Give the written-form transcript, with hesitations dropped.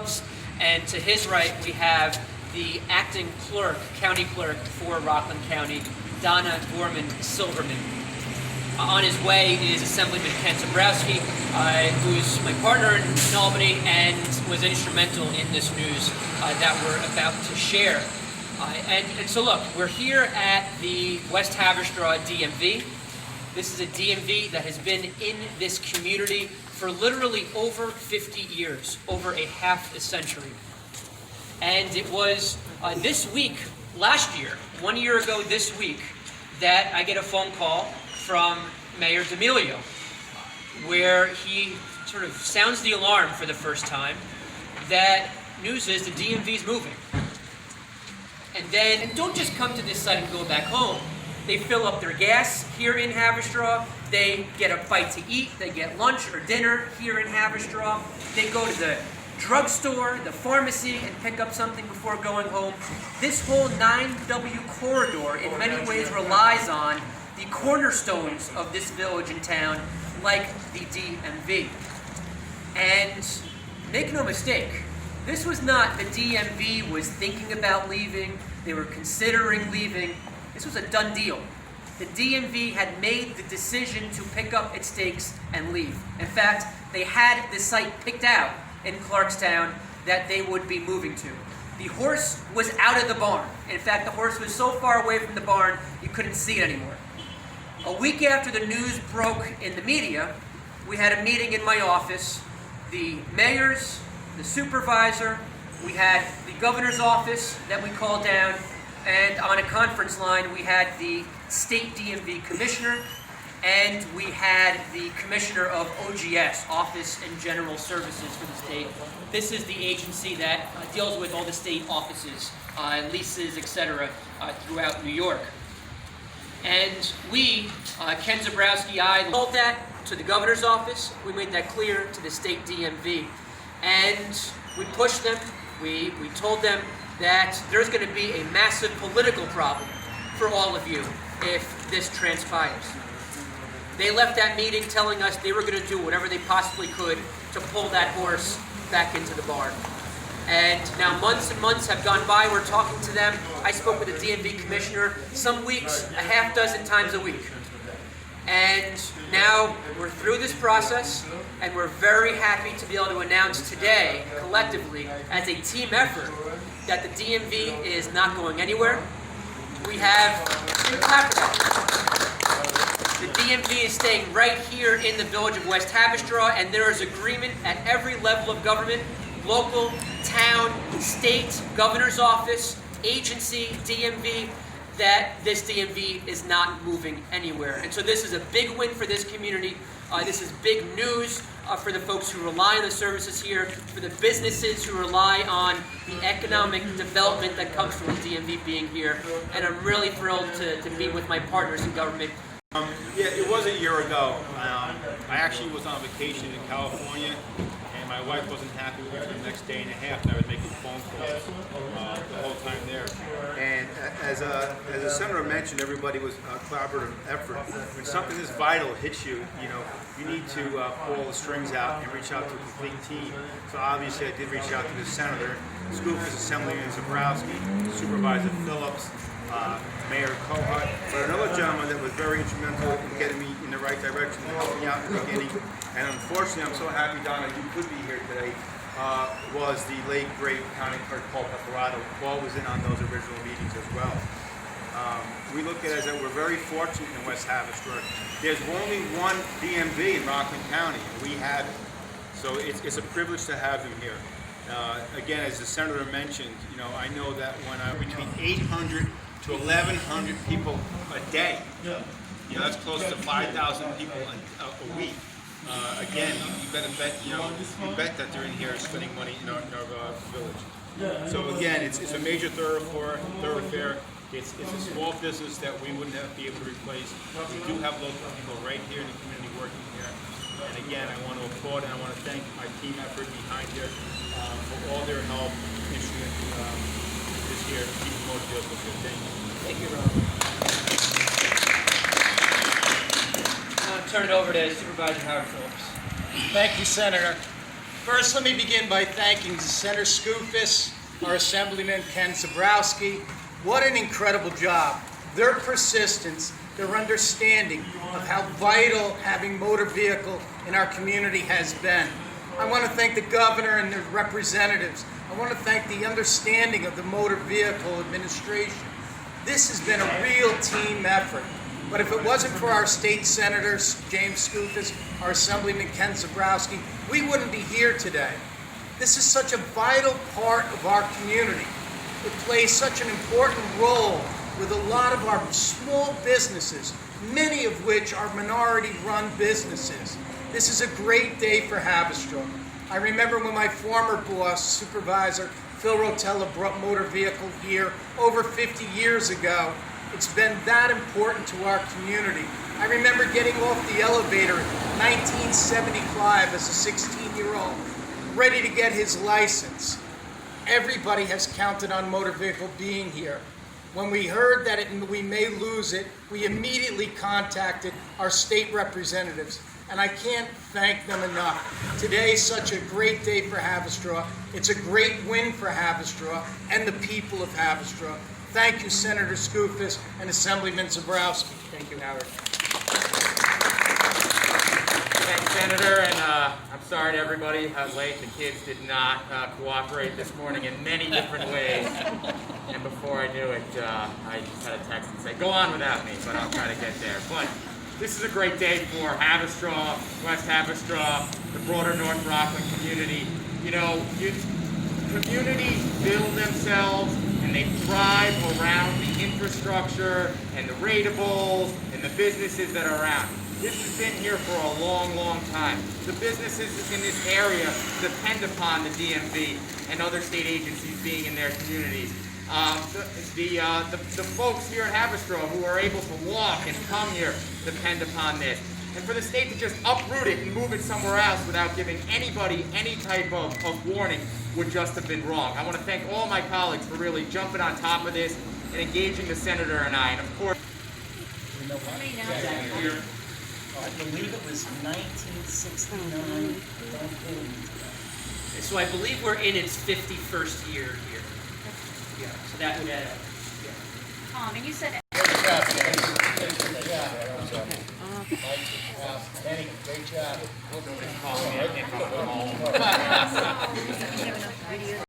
Scruggs, and to his right we have the acting clerk, county clerk for Rockland County, Donna Gorman Silverman. On his way is Assemblyman Ken Zabrowski, who's my partner in Albany and was instrumental in this news that we're about to share. And so look, we're here at the West Haverstraw DMV. This is a DMV that has been in this community for literally over 50 years, over a half a century. And it was this week, last year, 1 year ago this week, that I get a phone call from Mayor D'Amelio, where he sort of sounds the alarm for the first time that news is the DMV's moving. And then don't just come to this site and go back home. They fill up their gas here in Haverstraw. They get a bite to eat. They get lunch or dinner here in Haverstraw. They go to the drugstore, the pharmacy, and pick up something before going home. This whole 9W corridor in many ways relies on the cornerstones of this village and town, like the DMV. And make no mistake, this was not the DMV was thinking about leaving, they were considering leaving. This was a done deal. The DMV had made the decision to pick up its stakes and leave. In fact, they had the site picked out in Clarkstown that they would be moving to. The horse was out of the barn. In fact, the horse was so far away from the barn, you couldn't see it anymore. A week after the news broke in the media, we had a meeting in my office. The mayors, the supervisor, we had the governor's office that we called down, and on a conference line we had the state DMV commissioner, and we had the commissioner of OGS, Office and General Services for the state. This is the agency that deals with all the state offices, leases, etc., throughout New York. And we, Ken Zabrowski, I told that to the governor's office. We made that clear to the state DMV. And we pushed them. We told them that there's going to be a massive political problem for all of you if this transpires. They left that meeting telling us they were going to do whatever they possibly could to pull that horse back into the barn. And now months and months have gone by, we're talking to them. I spoke with the DMV commissioner some weeks, a half dozen times a week. And now we're through this process, and we're very happy to be able to announce today, collectively, as a team effort, that the DMV is not going anywhere. We have the DMV is staying right here in the village of West Haverstraw, and there is agreement at every level of government, local, town, state, governor's office, agency, DMV, that this DMV is not moving anywhere. And so this is a big win for this community. This is big news for the folks who rely on the services here, for the businesses who rely on the economic development that comes from the DMV being here. And I'm really thrilled to be with my partners in government. Yeah, it was a year ago. I actually was on vacation in California, and my wife wasn't happy with me for the next day and a half, and I was making phone calls the whole time there. And as the senator mentioned, everybody was a collaborative effort. When something this vital hits you, you need to pull the strings out and reach out to a complete team. So obviously I did reach out to the senator, SKOFYS Assemblyman Zabrowski, Supervisor Phillips, Mayor Kohut, but another gentleman that was very instrumental in getting me in the right direction and helping me out in the beginning. And unfortunately, I'm so happy, Donna, you could be here today, was the late, great County Clerk Paul Peperato. Paul was in on those original meetings as well. We look at it as that we're very fortunate in West Haverstraw. There's only one DMV in Rockland County, and we have it. So it's a privilege to have him here. Again, as the senator mentioned, I know that when between 800 to 1,100 people a day, that's close to 5,000 people a week. Again, you better bet, you bet that they're in here spending money in our village. So again, it's a major thoroughfare. It's a small business that we wouldn't be able to replace. We do have local people right here in the community working here. And again, I want to applaud and I want to thank my team effort behind here for all their help, instrument this year to keep the motor vehicles good. Thank you. Thank you, Rob. I'll turn it over to Supervisor Howard Phillips. Thank you, Senator. First, let me begin by thanking Senator SKOFYS, our Assemblyman Ken Zabrowski. What an incredible job. Their persistence, their understanding of how vital having motor vehicle in our community has been. I want to thank the governor and the representatives. I want to thank the understanding of the Motor Vehicle Administration. This has been a real team effort. But if it wasn't for our state senators, James SKOFYS, our Assemblyman Ken Zabrowski, we wouldn't be here today. This is such a vital part of our community. It plays such an important role with a lot of our small businesses, many of which are minority-run businesses. This is a great day for Haverstraw. I remember when my former boss, Supervisor Phil Rotella, brought motor vehicle here over 50 years ago. It's been that important to our community. I remember getting off the elevator in 1975 as a 16-year-old, ready to get his license. Everybody has counted on motor vehicle being here. When we heard that we may lose it, we immediately contacted our state representatives, and I can't thank them enough. Today is such a great day for Haverstraw. It's a great win for Haverstraw and the people of Haverstraw. Thank you, Senator SKOFYS and Assemblyman Zabrowski. Thank you, Howard. Thanks, Senator, and I'm sorry to everybody I was late. The kids did not cooperate this morning in many different ways. And before I knew it, I just had a text and say, go on without me, but I'll try to get there. But this is a great day for Haverstraw, West Haverstraw, the broader North Rockland community. You know, communities build themselves and they thrive around the infrastructure and the ratables and the businesses that are around. This has been here for a long, long time. The businesses in this area depend upon the DMV and other state agencies being in their communities. The folks here at Haverstraw who are able to walk and come here depend upon this. And for the state to just uproot it and move it somewhere else without giving anybody any type of warning would just have been wrong. I want to thank all my colleagues for really jumping on top of this and engaging the senator and I. And of course, You know what? here. I believe it was 1969. Don't hold me to that. So I believe we're in its 51st year here. Yeah, so that would add up. And you said Great job, guys. Great job. Mike, Kenny, great job. Nobody's calling me. I can't go home.